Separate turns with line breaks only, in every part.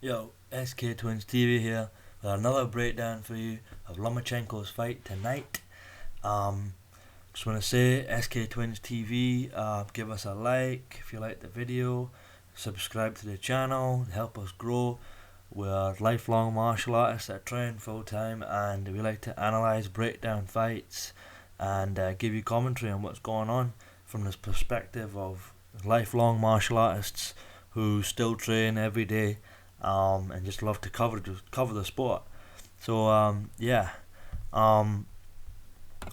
Yo, SK TV here with another breakdown for you of Lomachenko's fight tonight. Um, just want to say, SKTWINZTV, give us a like if you like the video, subscribe to the channel, help us grow. We're lifelong martial artists that train full time, and we like to analyse, break down fights, and give you commentary on what's going on from this perspective of lifelong martial artists who still train every day, and just love to cover the sport. So there's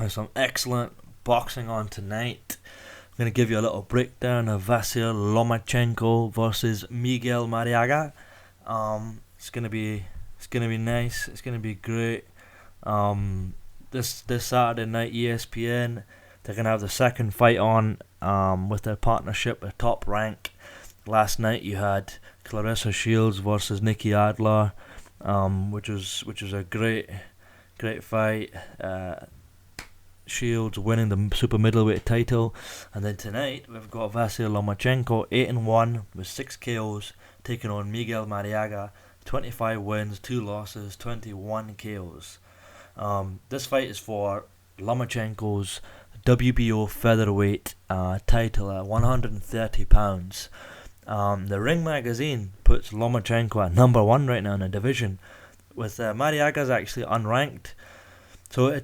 some excellent boxing on tonight. I'm gonna give you a little breakdown of Vasyl Lomachenko versus Miguel Marriaga. It's gonna be nice. It's gonna be great. This Saturday night, ESPN, they're gonna have the second fight on with their partnership with Top Rank. Last night you had Clarissa Shields versus Nikki Adler, which was a great fight. Shields winning the super middleweight title, and then tonight we've got Vasyl Lomachenko 8-1 with 6 KOs taking on Miguel Marriaga, 25 wins, 2 losses, 21 KOs. This fight is for Lomachenko's WBO featherweight title at 130 pounds. The Ring magazine puts Lomachenko at number 1 right now in the division, with Mariaga's actually unranked. So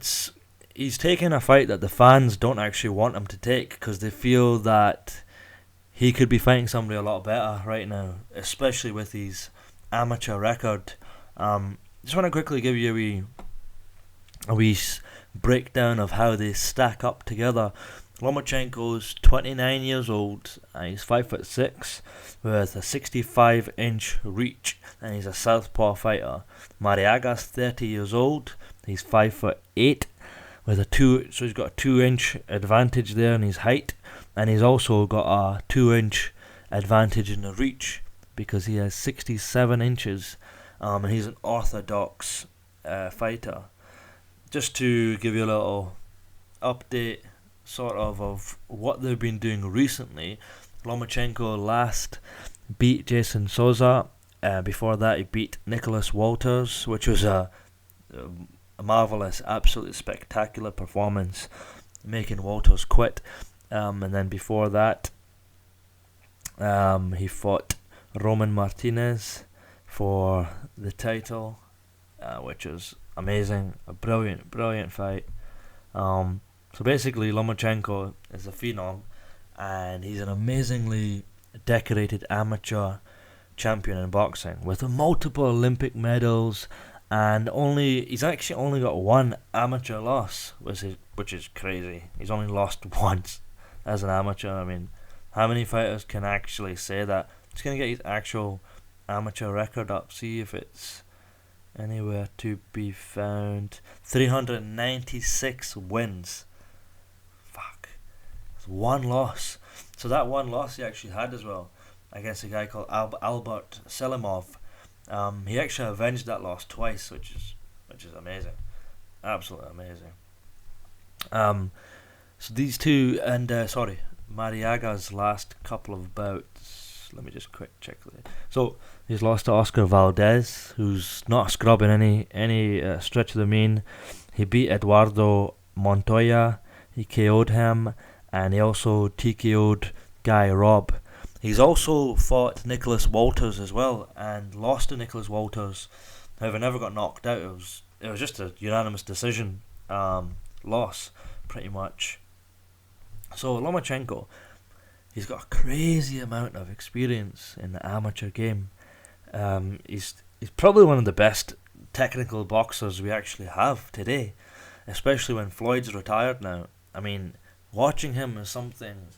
he's taking a fight that the fans don't actually want him to take, because they feel that he could be fighting somebody a lot better right now, especially with his amateur record. Just want to quickly give you a wee breakdown of how they stack up together. Lomachenko's 29 years old, and he's 5'6", with a 65-inch reach, and he's a southpaw fighter. Mariaga's 30 years old, he's 5'8", with so he's got a 2-inch advantage there in his height, and he's also got a 2-inch advantage in the reach because he has 67 inches, and he's an orthodox fighter. Just to give you a little update sort of what they've been doing recently, Lomachenko last beat Jason Souza. Before that, he beat Nicholas Walters, which was a marvellous, absolutely spectacular performance, making Walters quit. And then before that, he fought Roman Martinez for the title, which was amazing, a brilliant fight. So basically, Lomachenko is a phenom, and he's an amazingly decorated amateur champion in boxing with multiple Olympic medals, and he's actually only got 1 amateur loss, which is crazy. He's only lost once as an amateur. I mean, how many fighters can actually say that? Just gonna get his actual amateur record up, see if it's anywhere to be found. 396 wins. Fuck. It's 1 loss. So that 1 loss he actually had as well, against a guy called Albert Selimov. He actually avenged that loss twice, which is amazing. Absolutely amazing. So these two, and Mariaga's last couple of bouts. Let me just quick check. So he's lost to Oscar Valdez, who's not a scrub in any stretch of the mean. He beat Eduardo Montoya. He KO'd him, and he also TKO'd Guy Robb. He's also fought Nicholas Walters as well, and lost to Nicholas Walters. However, never got knocked out. It was just a unanimous decision loss, pretty much. So Lomachenko, he's got a crazy amount of experience in the amateur game. He's probably one of the best technical boxers we actually have today, especially when Floyd's retired now. I mean, watching him is something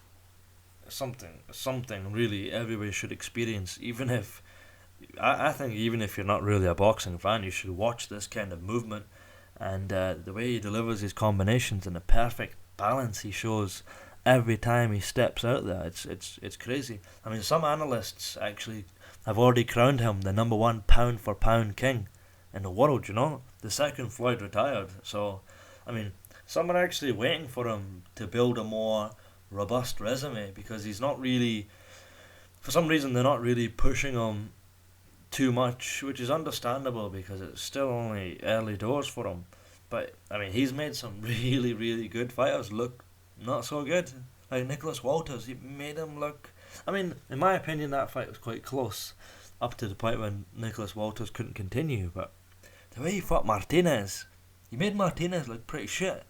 really everybody should experience. Even if I think even if you're not really a boxing fan, you should watch this kind of movement, and the way he delivers his combinations and the perfect balance he shows every time he steps out there. It's crazy. I mean, some analysts actually have already crowned him the number 1 pound for pound king in the world, the second Floyd retired. So, I mean, some are actually waiting for him to build a more robust resume, because he's not really, for some reason they're not really pushing him too much, which is understandable because it's still only early doors for him. But I mean, he's made some really, really good fighters look not so good. Like Nicholas Walters, he made him look. I mean, in my opinion, that fight was quite close, up to the point when Nicholas Walters couldn't continue. But the way he fought Martinez, he made Martinez look pretty shit.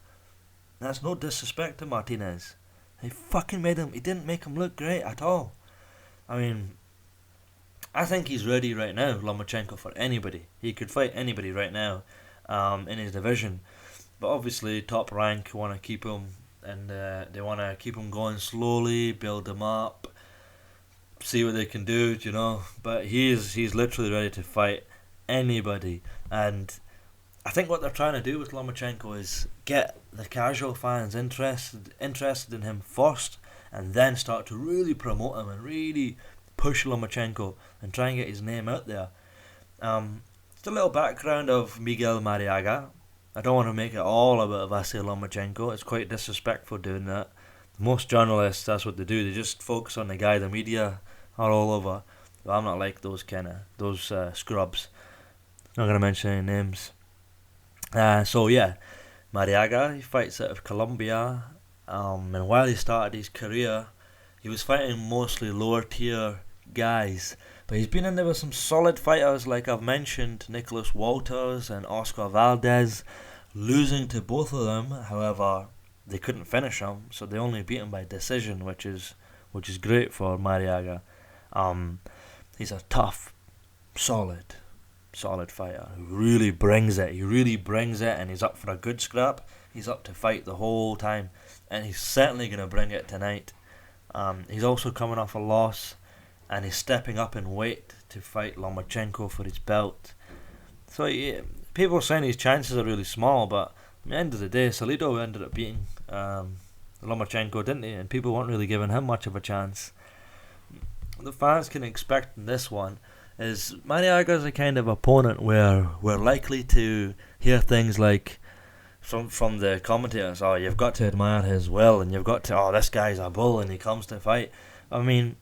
That's no disrespect to Martinez. He fucking made him. He didn't make him look great at all. I mean, I think he's ready right now, Lomachenko, for anybody. He could fight anybody right now, in his division. But obviously, Top Rank want to keep him, and they want to keep him going slowly, build him up, see what they can do, you know. But he's literally ready to fight anybody. And I think what they're trying to do with Lomachenko is get the casual fans interested in him first, and then start to really promote him and really push Lomachenko and try and get his name out there. Just a little background of Miguel Marriaga. I don't want to make it all about Vasyl Lomachenko. It's quite disrespectful doing that. Most journalists, that's what they do. They just focus on the guy. The media are all over. But I'm not like those scrubs. Not going to mention any names. So yeah, Mariaga, he fights out of Colombia. And while he started his career, he was fighting mostly lower tier guys. But he's been in there with some solid fighters, like I've mentioned, Nicholas Walters and Oscar Valdez, losing to both of them. However, they couldn't finish him, so they only beat him by decision, which is great for Mariaga. He's a tough, solid fighter who really brings it. He really brings it, and he's up for a good scrap. He's up to fight the whole time, and he's certainly going to bring it tonight. He's also coming off a loss, and he's stepping up in weight to fight Lomachenko for his belt. So yeah, people are saying his chances are really small, but at the end of the day, Salido ended up beating Lomachenko, didn't he? And people weren't really giving him much of a chance. The fans can expect in this one is Mariaga's a kind of opponent where we're likely to hear things like from the commentators, oh, you've got to admire his will, and you've got to, oh, this guy's a bull and he comes to fight. I mean,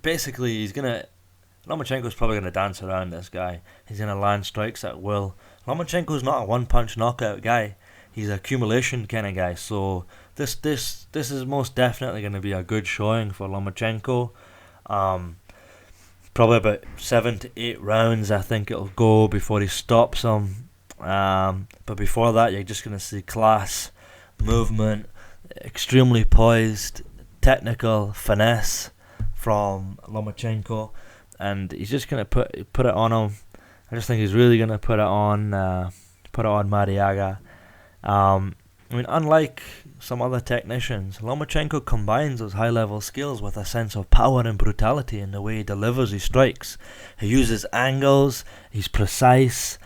basically, Lomachenko's probably going to dance around this guy. He's going to land strikes at will. Lomachenko's not a one-punch knockout guy. He's an accumulation kind of guy. So this is most definitely going to be a good showing for Lomachenko. Probably about 7 to 8 rounds, I think it'll go before he stops him. But before that, you're just going to see class, movement, extremely poised, technical finesse from Lomachenko, and he's just going to put it on him. I just think he's really going to put it on Mariaga. I mean, unlike some other technicians, Lomachenko combines those high-level skills with a sense of power and brutality in the way he delivers his strikes. He uses angles, he's precise,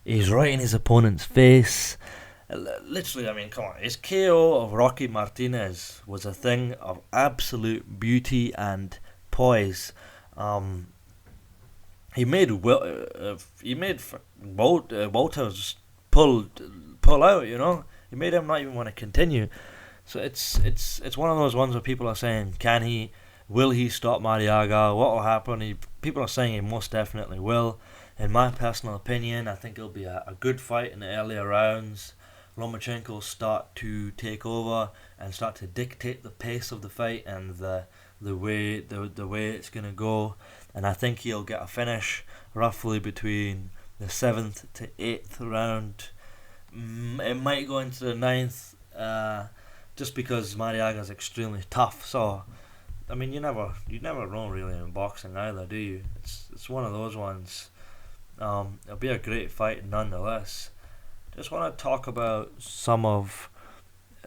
he's right in his opponent's face. Literally, I mean, come on, his KO of Rocky Martinez was a thing of absolute beauty and poise. He made Walters pull out, you know. He made him not even want to continue. So it's one of those ones where people are saying, will he stop Mariaga? What will happen? People are saying he most definitely will. In my personal opinion, I think it'll be a good fight in the earlier rounds. Lomachenko will start to take over and start to dictate the pace of the fight and the way it's gonna go. And I think he'll get a finish roughly between the 7th to 8th round. It might go into the 9th, just because Mariaga is extremely tough. So, I mean, you never know really in boxing either, do you? It's one of those ones. It'll be a great fight nonetheless. Just want to talk about some of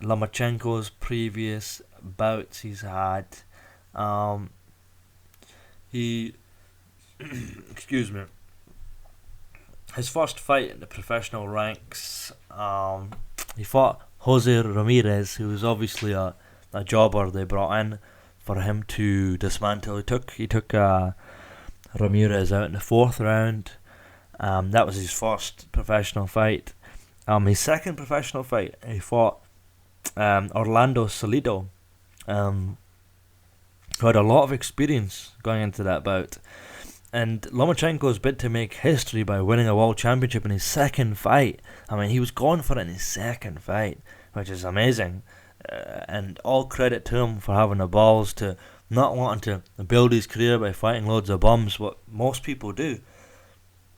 Lomachenko's previous bouts he's had. Excuse me. His first fight in the professional ranks, he fought Jose Ramirez, who was obviously a jobber they brought in for him to dismantle. He took Ramirez out in the 4th round. That was his first professional fight. His second professional fight, he fought Orlando Salido, who had a lot of experience going into that bout. And Lomachenko's bid to make history by winning a world championship in his second fight. I mean, he was going for it in his second fight, which is amazing. And all credit to him for having the balls to not wanting to build his career by fighting loads of bums, what most people do.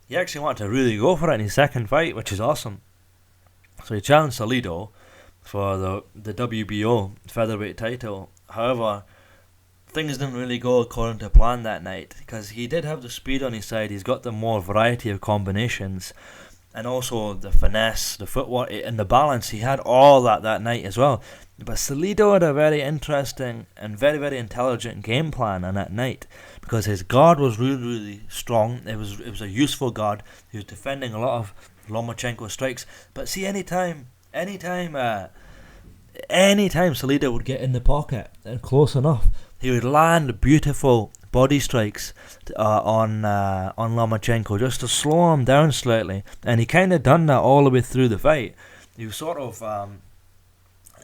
He actually wanted to really go for it in his second fight, which is awesome. So he challenged Salido for the WBO featherweight title. However, things didn't really go according to plan that night, because he did have the speed on his side. He's got the more variety of combinations, and also the finesse, the footwork, and the balance. He had all that night as well. But Salido had a very interesting and very, very intelligent game plan on that night, because his guard was really, really strong. It was a useful guard. He was defending a lot of Lomachenko strikes. But see, anytime Salido would get in the pocket and close enough, he would land beautiful body strikes on Lomachenko, just to slow him down slightly. And he kind of done that all the way through the fight. He was sort of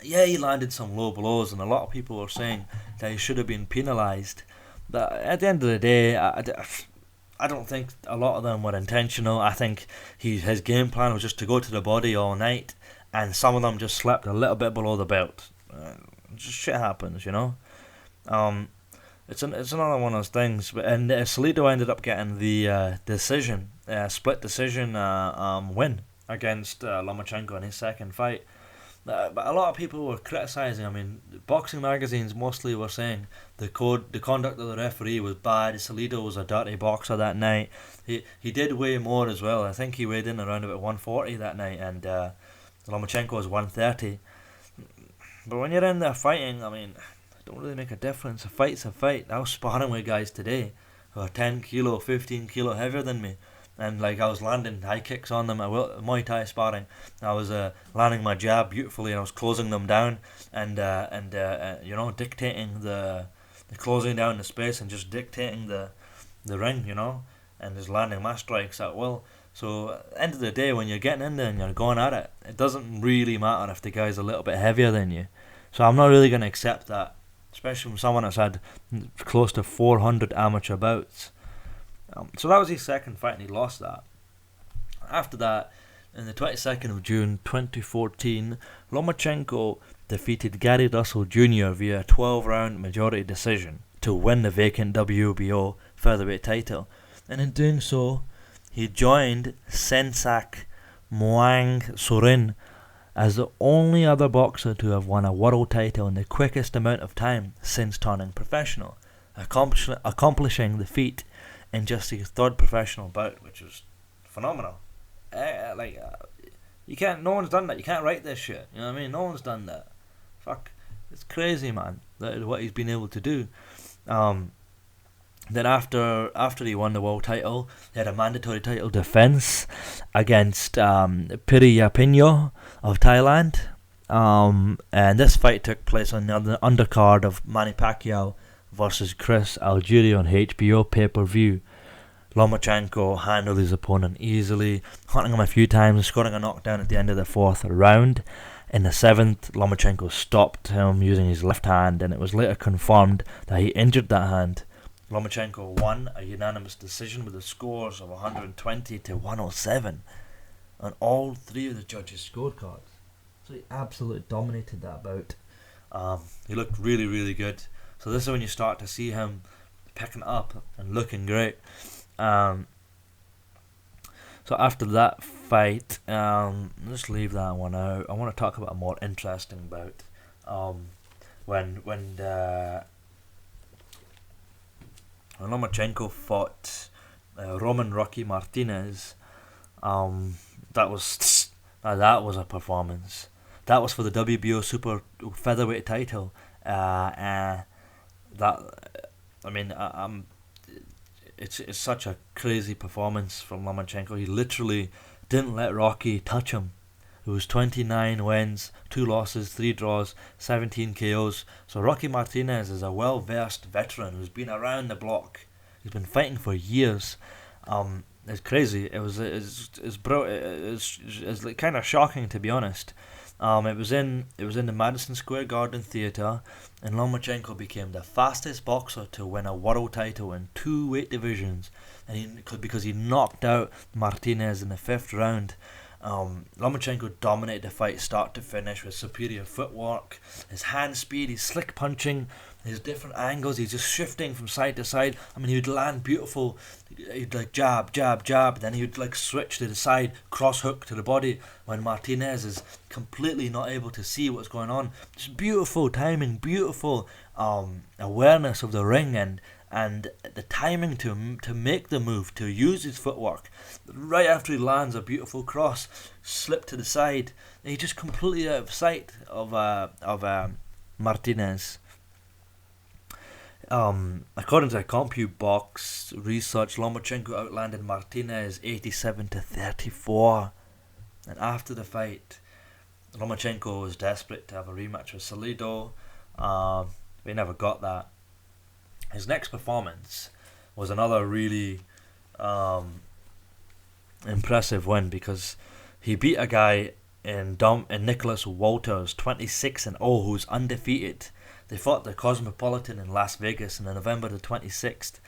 he landed some low blows, and a lot of people were saying that he should have been penalised. But at the end of the day, I don't think a lot of them were intentional. I think his game plan was just to go to the body all night, and some of them just slept a little bit below the belt. Just shit happens, you know. It's another one of those things. And Salido ended up getting the split decision win against Lomachenko in his second fight. But a lot of people were criticising. I mean, boxing magazines mostly were saying the conduct of the referee was bad. Salido was a dirty boxer that night. He did weigh more as well. I think he weighed in around about 140 that night, and Lomachenko was 130. But when you're in there fighting, I mean, it don't really make a difference. A fight's a fight. I was sparring with guys today who are 10 kilo, 15 kilo heavier than me. And like, I was landing high kicks on them at Muay Thai sparring. I was landing my jab beautifully, and I was closing them down, and dictating the closing down the space, and just dictating the ring, and just landing my strikes at will. So at the end of the day, when you're getting in there and you're going at it, it doesn't really matter if the guy's a little bit heavier than you. So I'm not really going to accept that, especially from someone that's had close to 400 amateur bouts. So that was his second fight, and he lost that. After that, on the 22nd of June 2014, Lomachenko defeated Gary Russell Jr. via a 12-round majority decision to win the vacant WBO featherweight title. And in doing so, he joined Sensak Muang Sorin as the only other boxer to have won a world title in the quickest amount of time since turning professional, accomplishing the feat in just his third professional bout, which was phenomenal. No one's done that. You can't write this shit. You know what I mean? No one's done that. Fuck, it's crazy, man. What he's been able to do. Then after he won the world title, he had a mandatory title defense against Piriyapinyo of Thailand. And this fight took place on the undercard of Manny Pacquiao versus Chris Algieri on HBO pay-per-view. Lomachenko handled his opponent easily, hunting him a few times, scoring a knockdown at the end of the fourth round. In the seventh, Lomachenko stopped him using his left hand, and it was later confirmed that he injured that hand. Lomachenko won a unanimous decision with the scores of 120 to 107 on all three of the judges' scorecards. So he absolutely dominated that bout. He looked really, really good. So this is when you start to see him picking it up and looking great. So after that fight, let's leave that one out. I want to talk about a more interesting bout. When Lomachenko fought Roman Rocky Martinez, that was a performance. That was for the WBO super featherweight title. It's such a crazy performance from Lomachenko. He literally didn't let Rocky touch him. It was 29 wins, 2 losses, 3 draws, 17 KOs. So Rocky Martinez is a well-versed veteran who's been around the block. He's been fighting for years. It's crazy. It's kind of shocking, to be honest. It was in the Madison Square Garden Theatre, and Lomachenko became the fastest boxer to win a world title in 2 weight divisions, and because he knocked out Martinez in the 5th round. Lomachenko dominated the fight start to finish with superior footwork, his hand speed, his slick punching, his different angles. He's just shifting from side to side. I mean, he would land beautiful. He'd like jab, jab, jab. Then he would like switch to the side, cross hook to the body when Martinez is completely not able to see what's going on. Just beautiful timing, beautiful awareness of the ring and the timing to make the move, to use his footwork. Right after he lands a beautiful cross, slip to the side, he's just completely out of sight of Martinez. According to CompuBox research, Lomachenko outlanded Martinez 87-34. And after the fight, Lomachenko was desperate to have a rematch with Salido. But he never got that. His next performance was another really impressive win, because he beat a guy in Nicholas Walters, 26-0, who's undefeated. They fought the Cosmopolitan in Las Vegas on November the 26th.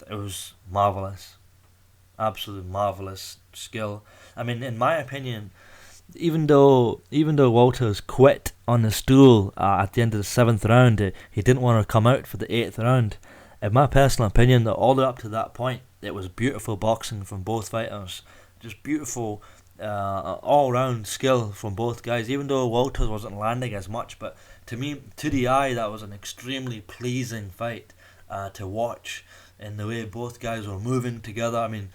It was marvelous, absolute marvelous skill. I mean, in my opinion, even though Walters quit on the stool at the end of the 7th round, he didn't want to come out for the 8th round. In my personal opinion, that all the way up to that point, it was beautiful boxing from both fighters. Just beautiful all-round skill from both guys, even though Walters wasn't landing as much. But to me, to the eye, that was an extremely pleasing fight to watch, in the way both guys were moving together. I mean,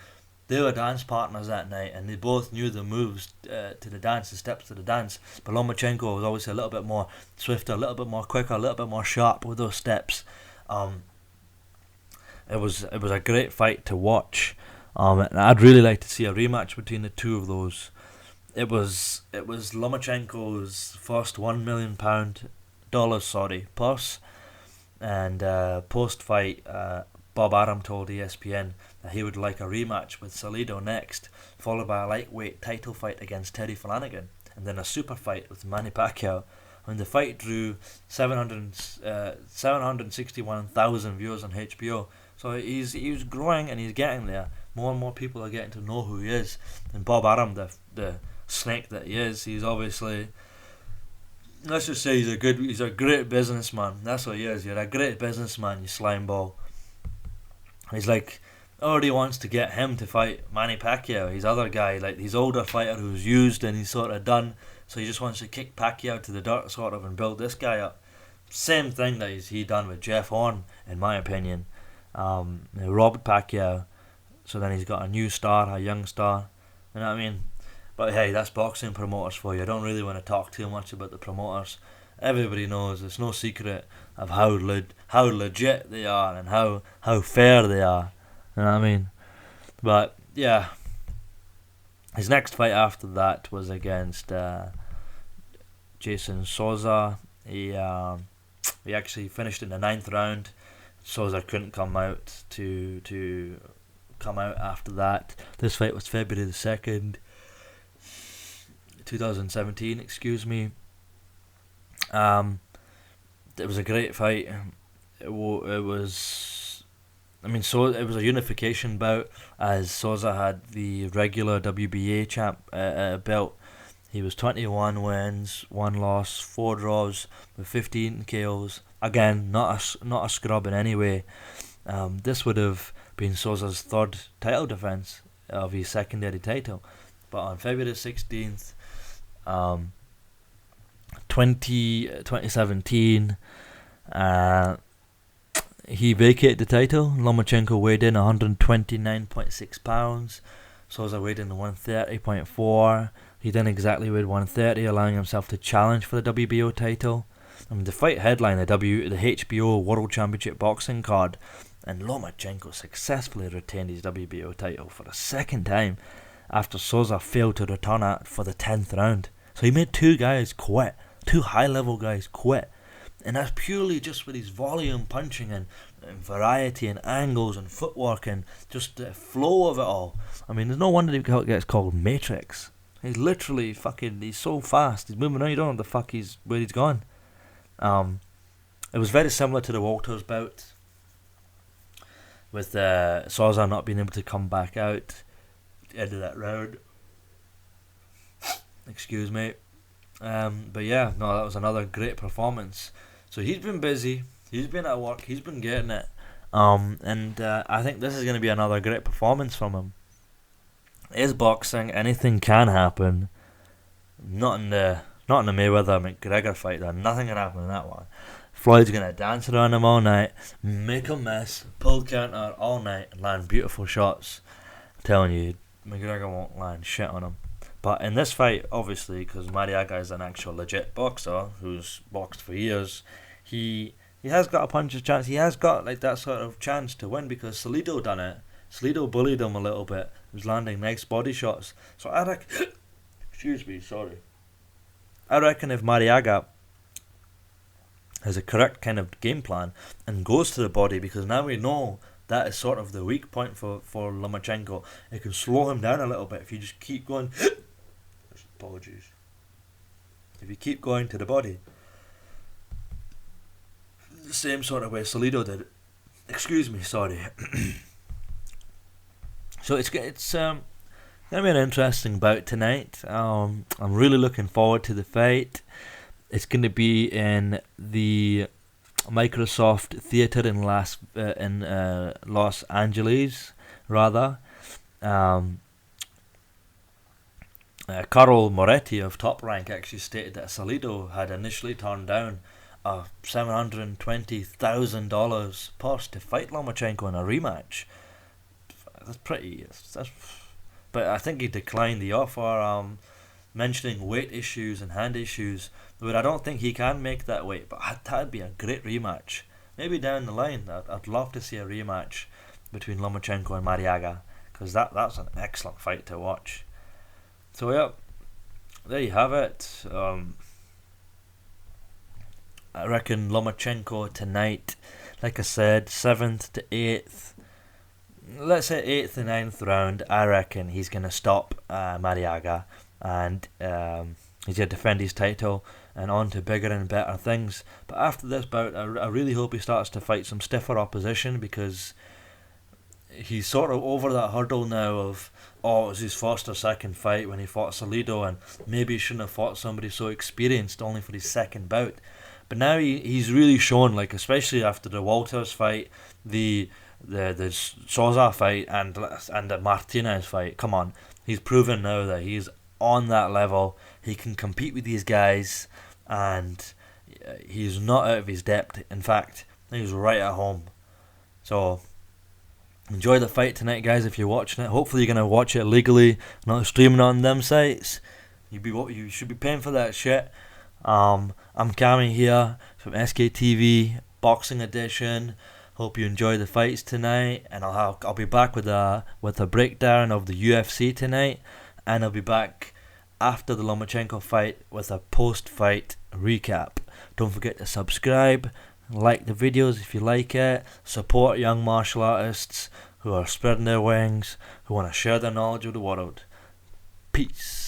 they were dance partners that night, and they both knew the moves to the dance, the steps to the dance. But Lomachenko was obviously a little bit more swifter, a little bit more quicker, a little bit more sharp with those steps. It was a great fight to watch. And I'd really like to see a rematch between the two of those. It was Lomachenko's first $1 million purse, and post fight, Bob Arum told ESPN that he would like a rematch with Salido next, followed by a lightweight title fight against Terry Flanagan, and then a super fight with Manny Pacquiao. And the fight drew 761,000 viewers on HBO. So he's growing, and he's getting there. More and more people are getting to know who he is. And Bob Arum, the snake that he is, he's obviously, let's just say he's a great businessman. That's what he is. You're a great businessman, you slime ball. He's like, already wants to get him to fight Manny Pacquiao, his other guy, like his older fighter who's used and he's sort of done. So he just wants to kick Pacquiao to the dirt, sort of, and build this guy up. Same thing that he done with Jeff Horn, in my opinion. Robert Pacquiao. So then he's got a new star, a young star. You know what I mean? But hey, that's boxing promoters for you. I don't really want to talk too much about the promoters. Everybody knows, it's no secret of how legit they are and how fair they are. You know what I mean? But yeah, his next fight after that was against Jason Souza. He actually finished in the 9th round. Souza couldn't come out to come out after that. This fight was February the 2nd, 2017. Excuse me. It was a great fight. It was a unification bout, as Souza had the regular WBA champ belt. He was 21 wins, 1 loss, 4 draws with 15 KOs. Again, not a scrub in any way. This would have been Souza's 3rd title defense of his secondary title. But on February 16th, 2017, he vacated the title. Lomachenko weighed in 129.6 pounds. Souza weighed in 130.4. He then exactly weighed 130, allowing himself to challenge for the WBO title. I mean, the fight headlined the HBO World Championship boxing card, and Lomachenko successfully retained his WBO title for the 2nd time after Souza failed to return it for the 10th round. So he made 2 guys quit, 2 high-level guys quit. And that's purely just with his volume punching and variety and angles and footwork and just the flow of it all. I mean, there's no wonder he gets called Matrix. He's literally fucking. He's so fast. He's moving around. You don't know the fuck where he's gone. It was very similar to the Walters bout, with Souza not being able to come back out at the end of that round. Excuse me. But yeah, no, that was another great performance. So he's been busy. He's been at work. He's been getting it. And I think this is going to be another great performance from him. It is boxing. Anything can happen. Not in the Mayweather McGregor fight. Though. Nothing can happen in that one. Floyd's going to dance around him all night, make a mess, pull counter all night, and land beautiful shots. I'm telling you, McGregor won't land shit on him. But in this fight, obviously, because Mariaga is an actual legit boxer who's boxed for years, he has got a puncher's chance. He has got like that sort of chance to win because Salido done it. Salido bullied him a little bit. He was landing nice body shots. So I reckon... Excuse me, sorry. I reckon if Mariaga has a correct kind of game plan and goes to the body, because now we know that is sort of the weak point for Lomachenko. It can slow him down a little bit if you just keep going... Apologies. If you keep going to the body, the same sort of way Salido did. Excuse me, sorry. So it's gonna be an interesting bout tonight. I'm really looking forward to the fight. It's gonna be in the Microsoft Theater in Los Angeles, rather. Carl Moretti of Top Rank actually stated that Salido had initially turned down a $720,000 post to fight Lomachenko in a rematch. But I think he declined the offer, mentioning weight issues and hand issues. But I don't think he can make that weight. But that'd be a great rematch. Maybe down the line, I'd love to see a rematch between Lomachenko and Mariaga, because that's an excellent fight to watch. So yeah, there you have it. I reckon Lomachenko tonight, like I said, 7th to 8th, let's say 8th and 9th round, I reckon he's going to stop Mariaga, and he's going to defend his title and on to bigger and better things. But after this bout, I really hope he starts to fight some stiffer opposition, because he's sort of over that hurdle now of, it was his first or second fight when he fought Salido, and maybe he shouldn't have fought somebody so experienced only for his second bout. But now he's really shown, like, especially after the Walters fight, the Souza fight, and the Martinez fight. Come on, he's proven now that he's on that level. He can compete with these guys, and he's not out of his depth. In fact, he's right at home. So enjoy the fight tonight, guys, if you're watching it. Hopefully you're going to watch it legally, not streaming on them sites. You should be paying for that shit. I'm Cammy here from SKTV Boxing Edition. Hope you enjoy the fights tonight, and I'll be back with a breakdown of the UFC tonight, and I'll be back after the Lomachenko fight with a post-fight recap. Don't forget to subscribe, like the videos if you like it, support young martial artists who are spreading their wings, who want to share their knowledge with the world. Peace.